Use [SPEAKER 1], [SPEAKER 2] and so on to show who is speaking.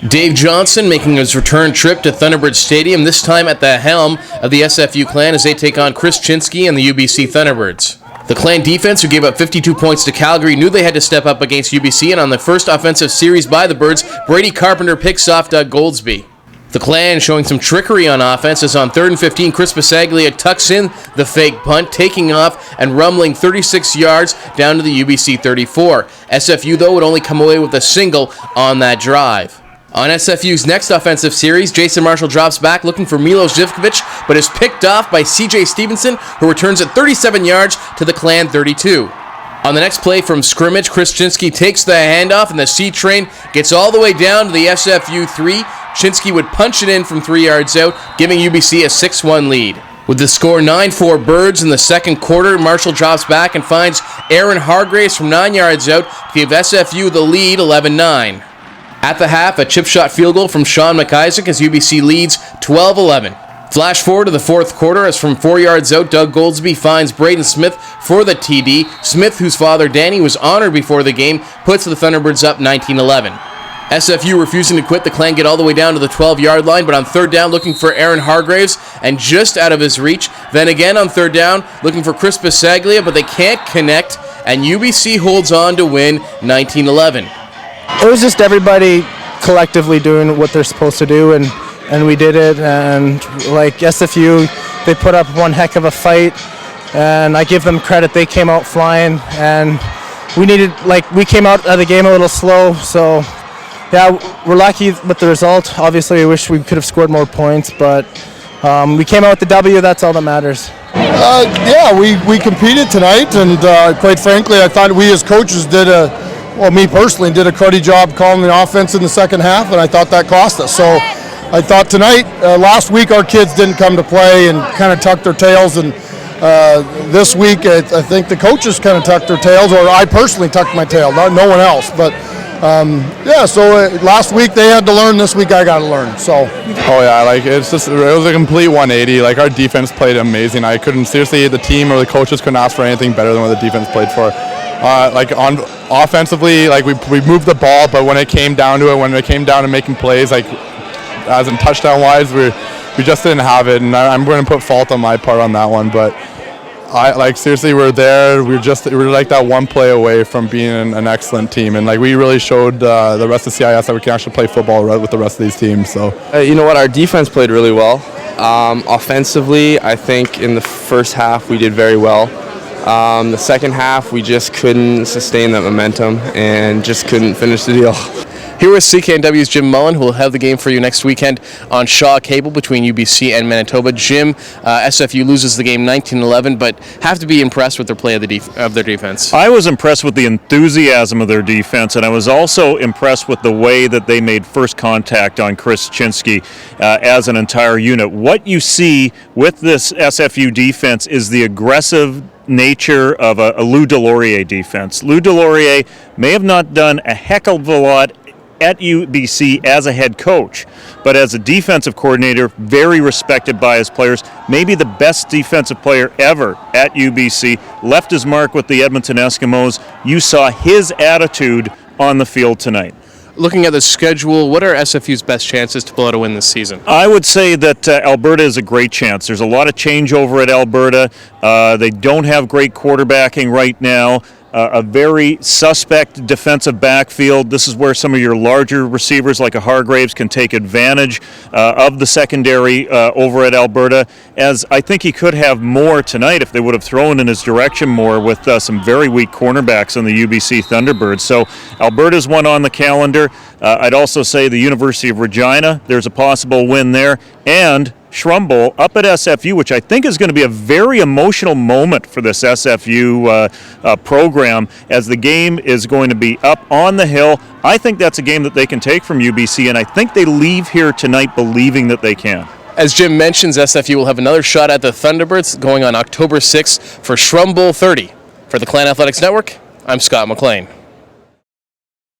[SPEAKER 1] Dave Johnson making his return trip to Thunderbirds Stadium, this time at the helm of the SFU Clan as they take on Chris Ciezki and the UBC Thunderbirds. The Clan defense, who gave up 52 points to Calgary, knew they had to step up against UBC, and on the first offensive series by the Birds, Brady Carpenter picks off Doug Goldsby. The Clan showing some trickery on offense as on 3rd and 15, Chris Bisaglia tucks in the fake punt, taking off and rumbling 36 yards down to the UBC 34. SFU, though, would only come away with a single on that drive. On SFU's next offensive series, Jason Marshall drops back looking for Milos Živkovic, but is picked off by CJ Stevenson, who returns at 37 yards to the Clan 32. On the next play from scrimmage, Chris Ciezki takes the handoff, and the C-Train gets all the way down to the SFU 3. Ciezki would punch it in from 3 yards out, giving UBC a 6-1 lead. With the score 9-4 Birds in the second quarter, Marshall drops back and finds Aaron Hargreaves from 9 yards out to give SFU the lead 11-9. At the half, a chip shot field goal from Sean McIsaac as UBC leads 12-11. Flash forward to the fourth quarter as from 4 yards out, Doug Goldsby finds Braden Smith for the TD. Smith, whose father Danny was honored before the game, puts the Thunderbirds up 19-11. SFU refusing to quit, the Clan get all the way down to the 12-yard line, but on third down looking for Aaron Hargreaves and just out of his reach. Then again on third down looking for Chris Bisaglia, but they can't connect, and UBC holds on to win 19-11.
[SPEAKER 2] It was just everybody collectively doing what they're supposed to do, and we did it. And like SFU, they put up one heck of a fight, and I give them credit. They came out flying, and we came out of the game a little slow. So yeah, we're lucky with the result. Obviously, I wish we could have scored more points, but we came out with the W. That's all that matters.
[SPEAKER 3] Yeah, we competed tonight, and quite frankly, I thought we as coaches me personally, did a cruddy job calling the offense in the second half, and I thought that cost us. So I thought tonight, last week our kids didn't come to play and kind of tucked their tails, and this week I think the coaches kind of tucked their tails, or I personally tucked my tail, no one else. But so last week they had to learn, this week I got to learn. So.
[SPEAKER 4] Oh yeah, it was a complete 180. Like, our defense played amazing. Seriously, the team or the coaches couldn't ask for anything better than what the defense played for. On offensively, we moved the ball, but when it came down to making plays, as in touchdown wise, we just didn't have it, and I'm going to put fault on my part on that one. But seriously, we're there. We're like that one play away from being an excellent team, and we really showed the rest of CIS that we can actually play football with the rest of these teams. So
[SPEAKER 5] you know what, our defense played really well. Offensively, I think in the first half we did very well. The second half, we just couldn't sustain that momentum and just couldn't finish the deal.
[SPEAKER 1] Here with CKNW's Jim Mullen, who will have the game for you next weekend on Shaw Cable between UBC and Manitoba. Jim, SFU loses the game 19-11, but have to be impressed with their play of their defense.
[SPEAKER 6] I was impressed with the enthusiasm of their defense, and I was also impressed with the way that they made first contact on Chris Ciezki as an entire unit. What you see with this SFU defense is the aggressive nature of a Lou Delorier defense. Lou Delorier may have not done a heck of a lot at UBC as a head coach, but as a defensive coordinator, very respected by his players, maybe the best defensive player ever at UBC, left his mark with the Edmonton Eskimos. You saw his attitude on the field tonight.
[SPEAKER 1] Looking at the schedule, what are SFU's best chances to pull out a win this season?
[SPEAKER 6] I would say that Alberta is a great chance. There's a lot of changeover at Alberta. They don't have great quarterbacking right now. A very suspect defensive backfield. This is where some of your larger receivers like a Hargreaves can take advantage of the secondary over at Alberta, as I think he could have more tonight if they would have thrown in his direction more with some very weak cornerbacks on the UBC Thunderbirds. So Alberta's one on the calendar. I'd also say the University of Regina, there's a possible win there, and Shrumble up at SFU, which I think is going to be a very emotional moment for this SFU program, as the game is going to be up on the hill. I think that's a game that they can take from UBC, and I think they leave here tonight believing that they can.
[SPEAKER 1] As Jim mentions, SFU will have another shot at the Thunderbirds going on October 6th for Shrumble 30. For the Clan Athletics Network, I'm Scott McLean.